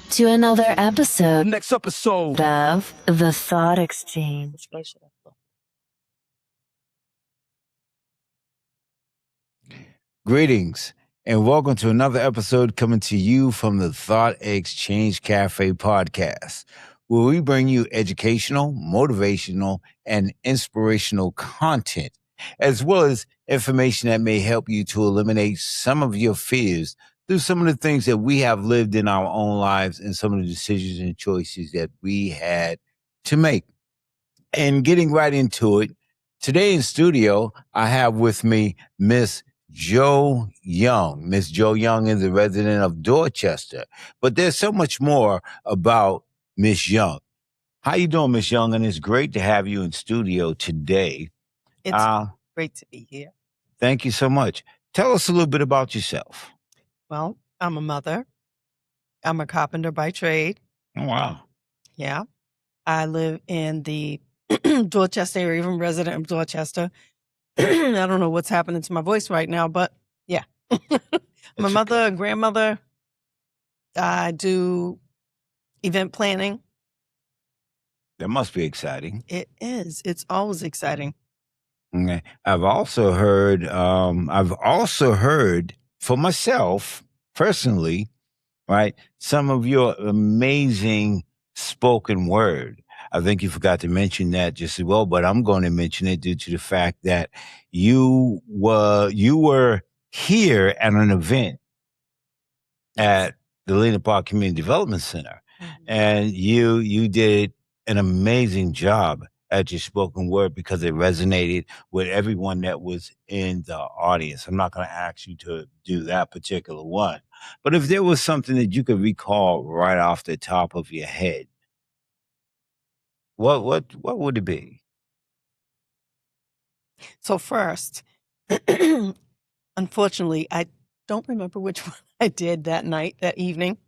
to another episode Next episode of The Thought Exchange. Greetings and welcome to another episode coming to you from the Thought Exchange Cafe podcast, where we bring you educational, motivational, and inspirational content, as well as information that may help you to eliminate some of your fears through some of the things that we have lived in our own lives and some of the decisions and choices that we had to make. And getting right into it, today in studio, I have with me Miss Joe Younge. Miss Joe Younge is a resident of Dorchester, but there's so much more about Miss Younge. How you doing, Miss Younge? And it's great to have you in studio today. It's great to be here. Thank you so much. Tell us a little bit about yourself. Well, I'm a mother. I'm a carpenter by trade. Oh, wow. Yeah. I live in the Dorchester area, even resident of Dorchester. I don't know what's happening to my voice right now, but yeah. I'm a mother, a grandmother. I do event planning. That must be exciting. It is. It's always exciting. Okay. I've also heard for myself personally, right, some of your amazing spoken word. I think you forgot to mention that just as well, but I'm going to mention it due to the fact that you were here at an event at the Lena Park Community Development Center, and you did an amazing job at your spoken word because it resonated with everyone that was in the audience. I'm not going to ask you to do that particular one, but if there was something that you could recall right off the top of your head, what would it be? So first, unfortunately, I don't remember which one I did that evening.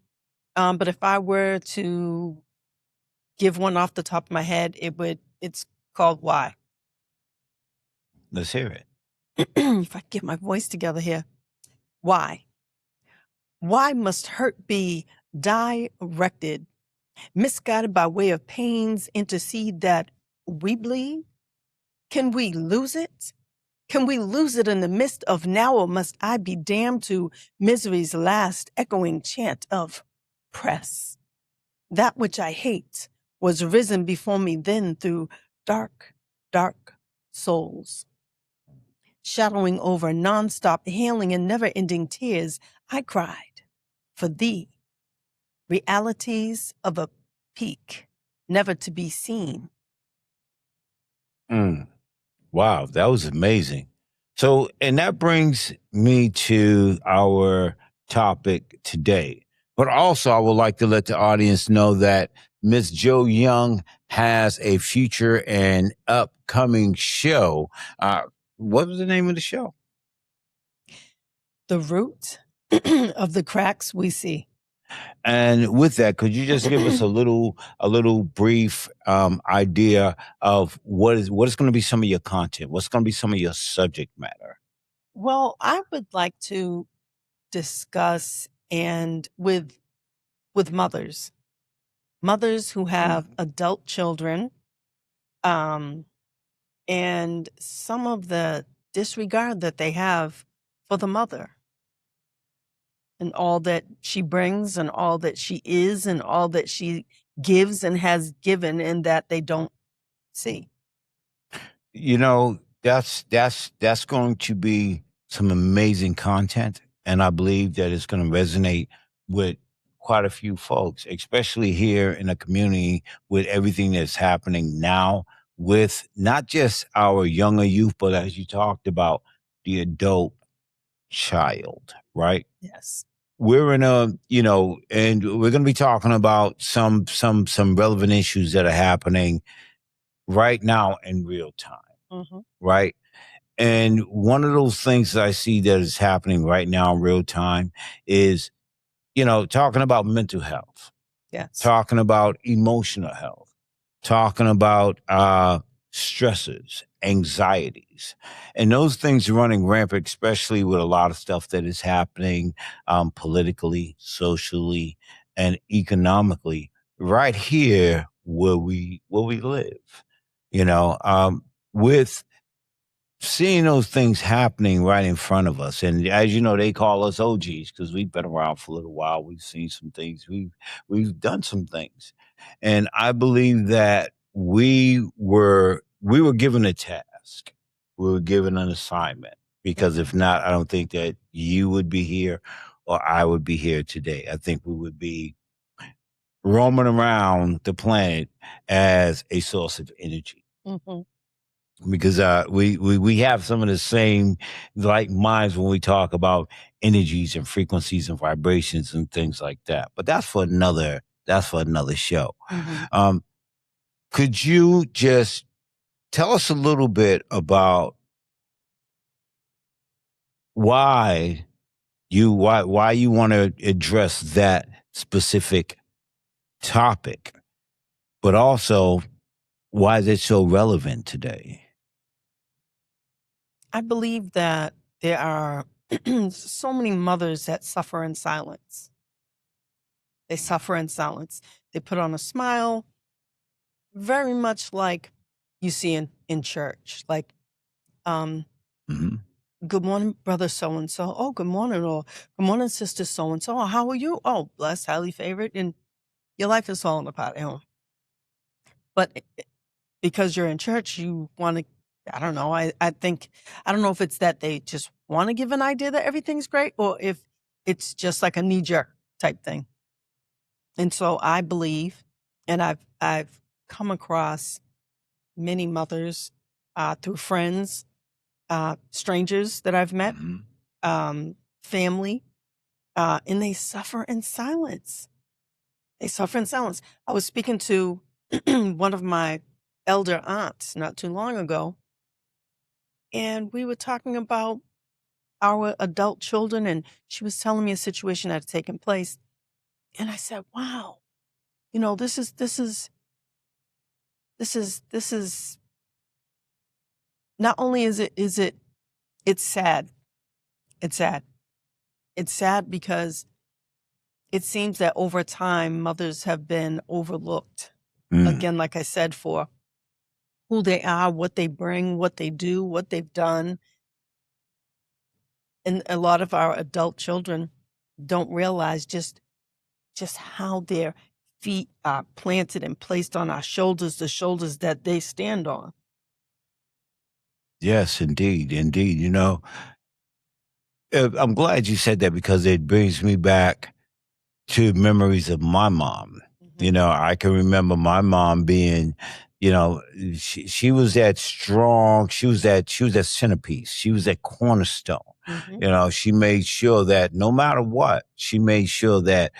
But if I were to give one off the top of my head, it's called Why. Let's hear it. If I can get my voice together here. Why? Why must hurt be directed, misguided by way of pains, intercede that we bleed? Can we lose it? Can we lose it in the midst of now, or must I be damned to misery's last echoing chant of press? That which I hate was risen before me then through dark, dark souls. Shadowing over nonstop, hailing in never-ending tears, I cried for thee. Realities of a peak, never to be seen. Wow, that was amazing. So, and that brings me to our topic today. But also, I would like to let the audience know that Miss Joe Younge has a future and upcoming show. What was the name of the show? The root of the cracks we see. And with that, could you just give us a little brief idea of what is going to be some of your content? What's going to be some of your subject matter? Well, I would like to discuss and with mothers who have adult children, and some of the disregard that they have for the mother. And all that she brings and all that she is and all that she gives and has given, and that they don't see. You know, that's going to be some amazing content. And I believe that it's going to resonate with quite a few folks, especially here in the community with everything that's happening now with not just our younger youth, but as you talked about, the adult child, right? Yes. We're in a, and we're going to be talking about some relevant issues that are happening right now in real time, right? And one of those things that I see that is happening right now in real time is, talking about mental health, talking about emotional health, talking about stresses, anxieties, and those things are running rampant, especially with a lot of stuff that is happening politically, socially, and economically right here where we live. You know, with seeing those things happening right in front of us. And as you know, they call us OGs because we've been around for a little while. We've seen some things. We've done some things. And I believe that we were given a task. We were given an assignment. Because if not, I don't think that you would be here or I would be here today. I think we would be roaming around the planet as a source of energy Mm-hmm. because we have some of the same like minds when we talk about energies and frequencies and vibrations and things like that. But that's for another show. Mm-hmm. Could you just tell us a little bit about why why you want to address that specific topic, but also why is it so relevant today? I believe that there are so many mothers that suffer in silence. They suffer in silence. They put on a smile, very much like you see in church. Like, Hmm. good morning, brother so and so. Oh, good morning, or good morning, sister so and so. How are you? Oh, blessed, highly favored, and your life is falling apart at home. But because you're in church, you want to. I don't know. I think I don't know if it's that they just want to give an idea that everything's great, or if it's just like a knee jerk type thing. And so I believe, and I've come across many mothers through friends, strangers that I've met, family, and they suffer in silence. They suffer in silence. I was speaking to one of my elder aunts not too long ago, and we were talking about our adult children, and she was telling me a situation that had taken place. And I said, wow, this is not only it's sad. It's sad. It's sad because it seems that over time, mothers have been overlooked. Again, like I said, for who they are, what they bring, what they do, what they've done. And a lot of our adult children don't realize just how their feet are planted and placed on our shoulders, the shoulders that they stand on. Yes, indeed, indeed. You know, I'm glad you said that because it brings me back to memories of my mom. You know, I can remember my mom being, you know, she was that strong. She was that centerpiece. She was that cornerstone. Mhm. You know, she made sure that no matter what, she made sure that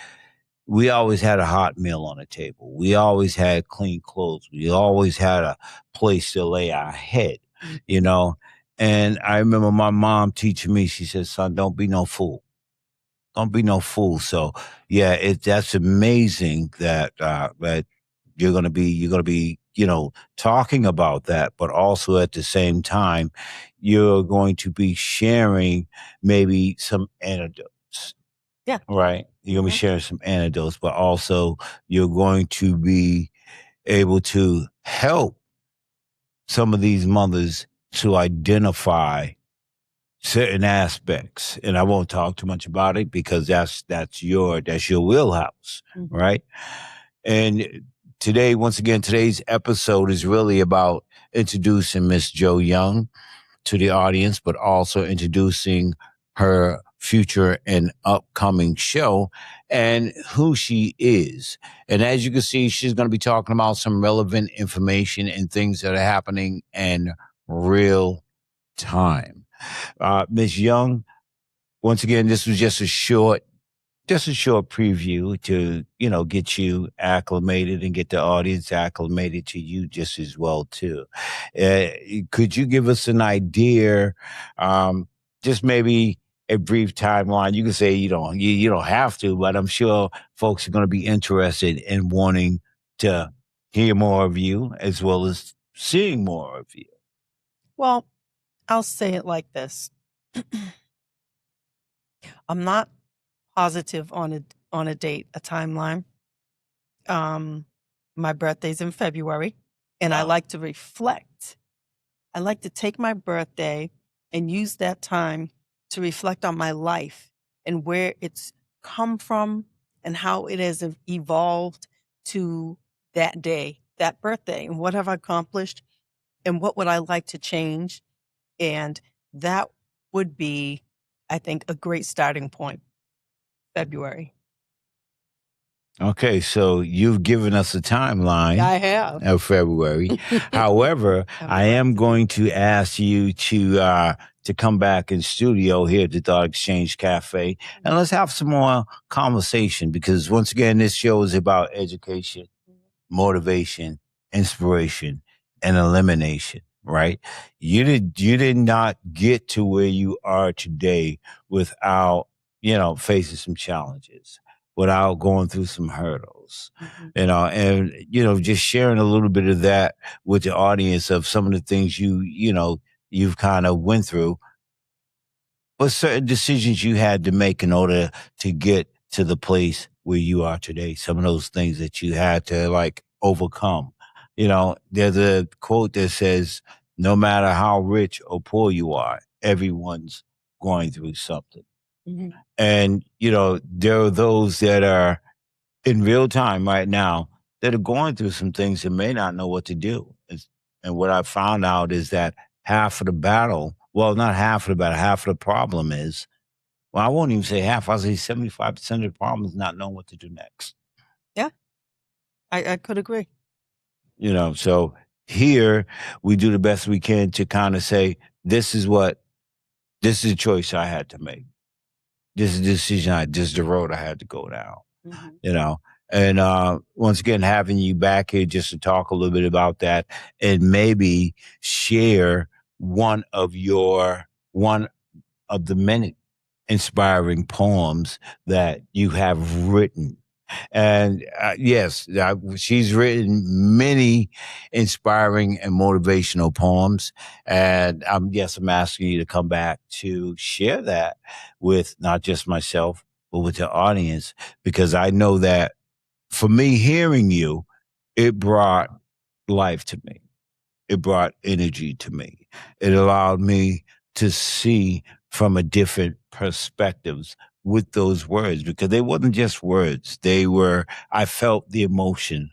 we always had a hot meal on the table. We always had clean clothes. We always had a place to lay our head, you know. And I remember my mom teaching me, she said, son, don't be no fool. Don't be no fool. So yeah, that's amazing that you're gonna be, you know, talking about that, but also at the same time, you're going to be sharing maybe some anecdotes. Yeah. Right. You're gonna be sharing some anecdotes, but also you're going to be able to help some of these mothers to identify certain aspects. And I won't talk too much about it because that's your wheelhouse, right? And today, once again, today's episode is really about introducing Miss Joe Younge to the audience, but also introducing her future and upcoming show and who she is. And as you can see, she's going to be talking about some relevant information and things that are happening in real time. Ms. Young, once again, this was just a short preview to, you know, get you acclimated and get the audience acclimated to you just as well too. Uh, could you give us an idea, just maybe a brief timeline? You can say you don't have to, but I'm sure folks are going to be interested in wanting to hear more of you as well as seeing more of you. Well, I'll say it like this. I'm not positive on on a date, a timeline. My birthday's in February, and I Wow. like to reflect. I like to take my birthday and use that time to reflect on my life and where it's come from and how it has evolved to that day, that birthday, and what have I accomplished and what would I like to change. And that would be, I think, a great starting point, February. Okay, so you've given us a timeline I have. of February. However, I am going to ask you to come back in studio here at the Thought Exchange Cafe, and let's have some more conversation, because once again, this show is about education, motivation, inspiration, and elimination, right? You did not get to where you are today without, facing some challenges, without going through some hurdles. And just sharing a little bit of that with the audience of some of the things you've kind of went through, but certain decisions you had to make in order to get to the place where you are today. Some of those things that you had to like overcome. There's a quote that says, no matter how rich or poor you are, everyone's going through something. Mhm. And, there are those that are in real time right now that are going through some things and may not know what to do. And what I found out is that half of the battle, well, not half of the battle, half of the problem is, well, I won't even say half, I'll say 75% of the problem is not knowing what to do next. Yeah, I could agree. So here we do the best we can to kind of say, this is a choice I had to make. This is a decision, this is the road I had to go down. And once again, having you back here just to talk a little bit about that and maybe share one of the many inspiring poems that you have written. And yes, she's written many inspiring and motivational poems. And I'm asking you to come back to share that with not just myself, but with the audience, because I know that for me, hearing you, it brought life to me. It brought energy to me. It allowed me to see from a different perspectives with those words, because they wasn't just words. I felt the emotion.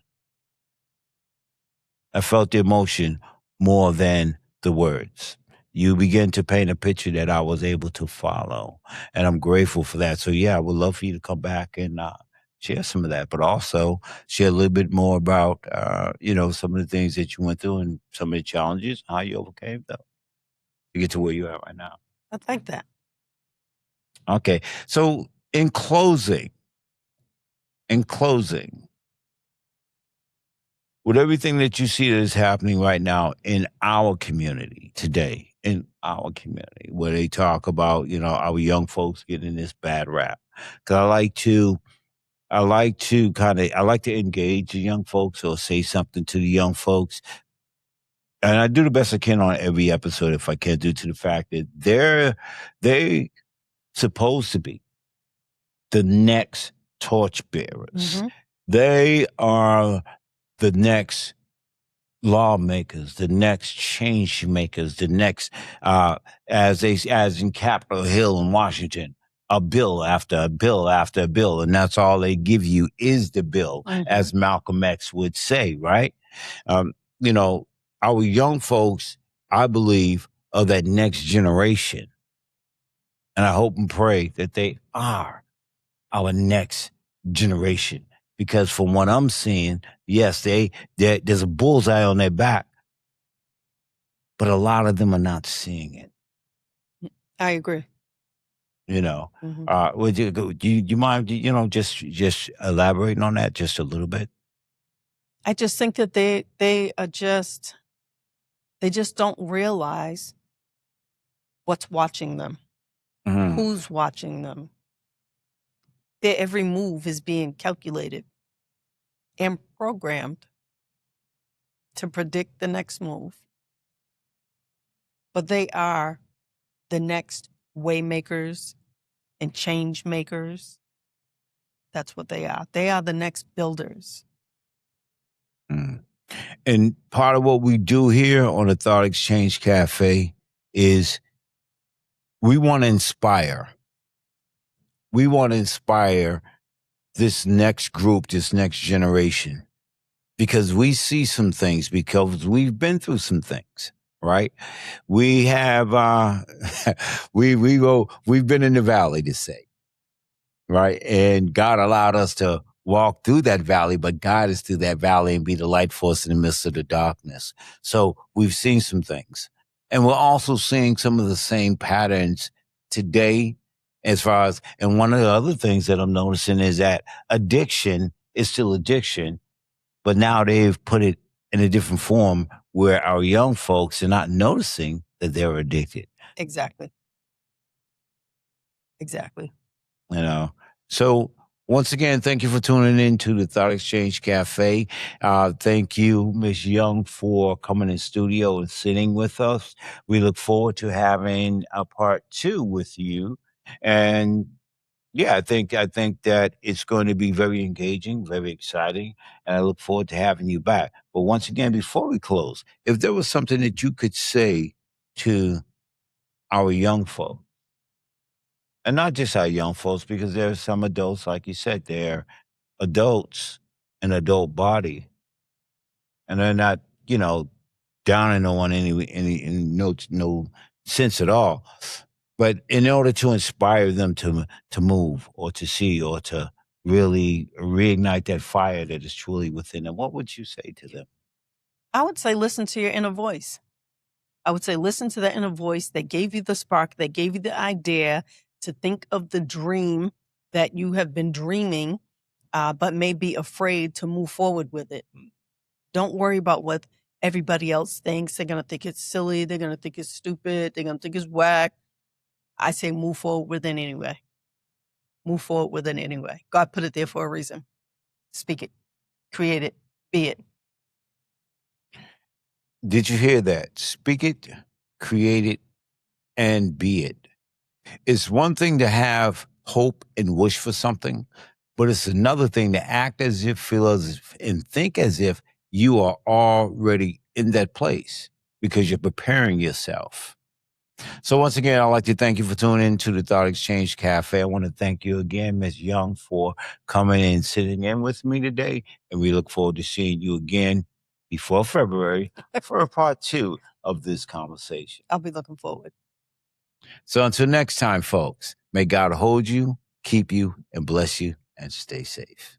I felt the emotion more than the words. You begin to paint a picture that I was able to follow. And I'm grateful for that. So, yeah, I would love for you to come back and share some of that, but also share a little bit more about, some of the things that you went through and some of the challenges, how you overcame them to get to where you're at right now. I like that. Okay. So, in closing, with everything that you see that is happening right now in our community today, where they talk about, our young folks getting this bad rap. Because I like to engage the young folks or say something to the young folks. And I do the best I can on every episode if I can, due to the fact that they supposed to be the next torchbearers. They are the next lawmakers, the next change makers, the next, as in Capitol Hill in Washington, a bill after a bill after a bill, and that's all they give you is the bill, as Malcolm X would say, right? Um, our young folks, I believe, are that next generation, and I hope and pray that they are our next generation. Because from what I'm seeing, yes, there's a bullseye on their back, but a lot of them are not seeing it. I agree. Would you mind, just elaborating on that just a little bit? I just think that they just don't realize what's watching them, who's watching them. Their every move is being calculated and programmed to predict the next move. But they are the next way makers and change makers That's what they are. They are the next builders. Mm. And part of what we do here on the Thought Exchange Cafe is we want to inspire. We want to inspire this next group, this next generation, because we see some things, because we've been through some things, right? We have we've been in the valley, to say, right? And God allowed us to walk through that valley, but guide us through that valley and be the light for us in the midst of the darkness. So we've seen some things. And we're also seeing some of the same patterns today, as far as, and one of the other things that I'm noticing is that addiction is still addiction, but now they've put it in a different form where our young folks are not noticing that they're addicted. Exactly. Exactly. You know, so once again, thank you for tuning in to the Thought Exchange Cafe. Thank you, Ms. Young, for coming in studio and sitting with us. We look forward to having a part 2 with you. And yeah, I think that it's going to be very engaging, very exciting, and I look forward to having you back. But once again, before we close, if there was something that you could say to our young folk, and not just our young folks, because there are some adults, like you said, they're adults in adult body, and they're not, downing on any in no sense at all. But in order to inspire them to move or to see or to really reignite that fire that is truly within them, what would you say to them? I would say listen to your inner voice. I would say listen to that inner voice that gave you the spark, that gave you the idea to think of the dream that you have been dreaming, but may be afraid to move forward with it. Don't worry about what everybody else thinks. They're going to think it's silly. They're going to think it's stupid. They're going to think it's whack. I say move forward with it anyway. Move forward with it anyway. God put it there for a reason. Speak it, create it, be it. Did you hear that? Speak it, create it, and be it. It's one thing to have hope and wish for something, but it's another thing to act as if, feel as if, and think as if you are already in that place because you're preparing yourself. So once again, I'd like to thank you for tuning in to the Thought Exchange Cafe. I want to thank you again, Ms. Young, for coming and sitting in with me today. And we look forward to seeing you again before February for a part 2 of this conversation. I'll be looking forward. So until next time, folks, may God hold you, keep you, and bless you, and stay safe.